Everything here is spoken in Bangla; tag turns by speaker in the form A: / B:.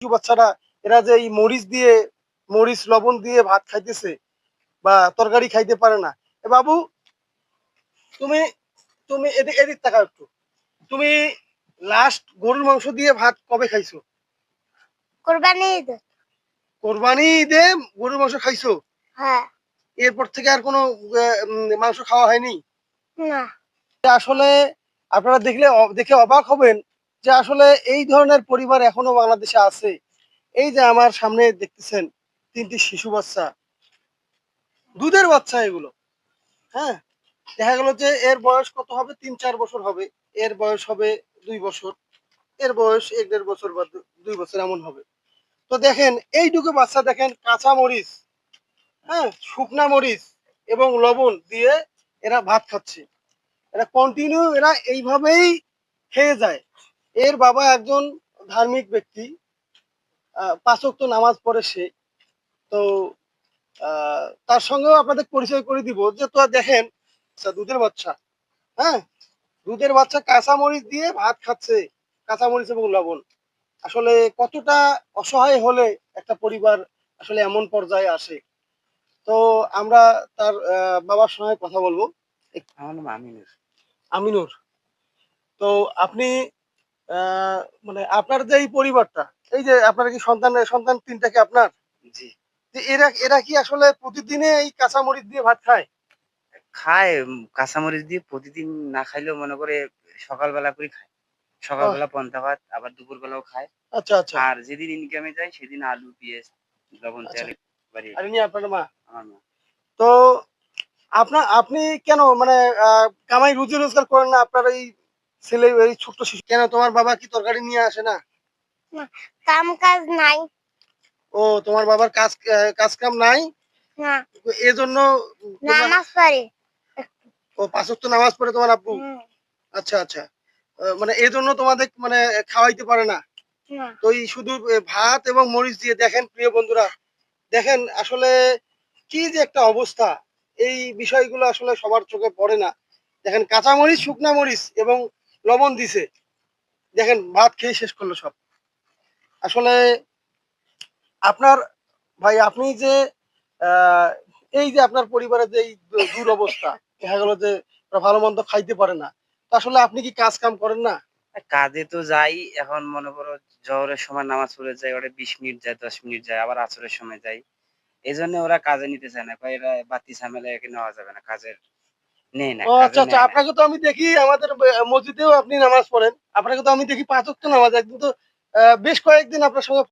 A: শিশু বাচ্চারা এরা যে এই মরিচ লবণ দিয়ে ভাত খাইতেছে বা তরকারি খাইতে পারে না। বাবু, তুমি তুমি এদিক এদিক তাকাও একটু। তুমি লাস্ট গরুর মাংস দিয়ে ভাত কবে খাইছো?
B: কোরবানি ঈদে।
A: কোরবানি ঈদে গরুর মাংস খাইছো?
B: হ্যাঁ।
A: এরপর থেকে আর কোনো মাংস খাওয়া হয়নি?
B: না।
A: আসলে আপনারা দেখে অবাক হবেন যে আসলে এই ধরনের পরিবার এখনো বাংলাদেশে আছে। এই যে আমার সামনে দেখতেছেন ৩ টি শিশু বাচ্চা, দুধের বাচ্চা এগুলো। হ্যাঁ? দেখা গেল যে এর বয়স কত হবে? ৩-৪ বছর হবে। এর বয়স হবে ২ বছর। এর বয়স ১-১.৫ বছর বা ২ বছর এমন হবে। তো দেখেন এইটুকু বাচ্চা দেখেন কাঁচা মরিচ, হ্যাঁ? শুকনা মরিচ এবং লবণ দিয়ে এরা ভাত খাচ্ছে। এরা কন্টিনিউ এরা এইভাবেই খেয়ে যায়। এর বাবা একজন ধার্মিক ব্যক্তি, ৫ ওয়াক্ত নামাজ পড়ে সে। তো তার সঙ্গেও আপনাদের পরিচয় করে দিব যে তো দেখেন দুধের বাচ্চা, হ্যাঁ? দুধের বাচ্চা কাঁচামরিচ দিয়ে ভাত খাচ্ছে, কাঁচামরিচ এবং লবণ। আসলে কতটা অসহায় হলে একটা পরিবার আসলে এমন পর্যায়ে আসে। তো আমরা তার বাবার সঙ্গে কথা বলবো।
C: আমার নাম আমিনুর।
A: আমিনুর, তো আপনি মানে আপনার যে এই পরিবারটা, এই যে আপনার কি সন্তান ৩ টা কি আপনার?
C: জি।
A: যে এরা কি আসলে প্রতিদিনে এই কাঁচামরিচ দিয়ে ভাত খায়?
C: খায় কাঁচামরিচ দিয়ে প্রতিদিন না খাইলেও মনে করে সকালবেলা করে খায়।
A: ওহ!
C: সকালবেলা পান্তা ভাত, আবার দুপুরবেলাও খায়।
A: আচ্ছা, আচ্ছা,
C: আর যেদিন ইনকামে যায় সেদিন আলু, পেঁয়াজ, লবণ,
A: আচ্ছা।
C: তেল বাড়িয়ে
A: আর
C: খায়।
A: ইনি আপনার মা?
C: আমার মা।
A: তো আপনি কেন মানে কামাই রুজি রোজগার করেন না? আপনার এই ছেলে এই ছোট্ট শিশু কেন তোমার বাবা কি তরকারি নিয়ে আসে না?
B: না, কাম কাজ নাই।
A: ও তোমার বাবার কাজ কাম নাই?
B: না।
A: এজন্য তোমরা
B: নামাজ পড়ে।
A: ৫ ওয়াক্ত নামাজ পড়ে তোমার আব্বু?
B: হুম।
A: আচ্ছা, আচ্ছা। মানে এজন্য তোমাদের মানে খাওয়াইতে পারে না।
B: না।
A: তো এই শুধু ভাত এবং মরিচ দিয়ে দেখেন প্রিয় বন্ধুরা, দেখেন আসলে কি যে একটা অবস্থা, এই বিষয়গুলো আসলে সবার চোখে পড়ে না। দেখেন কাঁচা মরিচ, শুকনা মরিচ এবং লবণ দিছে। দেখেন ভাত খেয়ে শেষ করলো সব। আসলে আপনার ভাই আপনি যে আ এই যে আপনার পরিবারের যে এই দুরবস্থা, দেখা গেল যে ওরা ভালো-মন্দ খাইতে পারে না। তো আসলে আপনি কি কাজ কাম করেন না?
C: কাজে তো যাই, এখন মনে করো জোহরের সময় নামাজ পড়ে যাই, ওটা ২০ মিনিট যায়, ১০ মিনিট যায়, আবার আসরের সময় যাই। এজন্য ওরা কাজে নিতে চায় না। কয় এরা বাতি ঝামেলা একে নেওয়া যাবে না।
A: ও আচ্ছা,
C: কাজে
A: আচ্ছা।
C: নেয় না।
A: আপনাকে তো আমি দেখি আমাদের মসজিদেও আপনি নামাজ পড়েন। আপনাকে তো আমি দেখি ৫ ওয়াক্ত নামাজ। একদিন তো বেশ কয়েকদিন আপনার সঙ্গে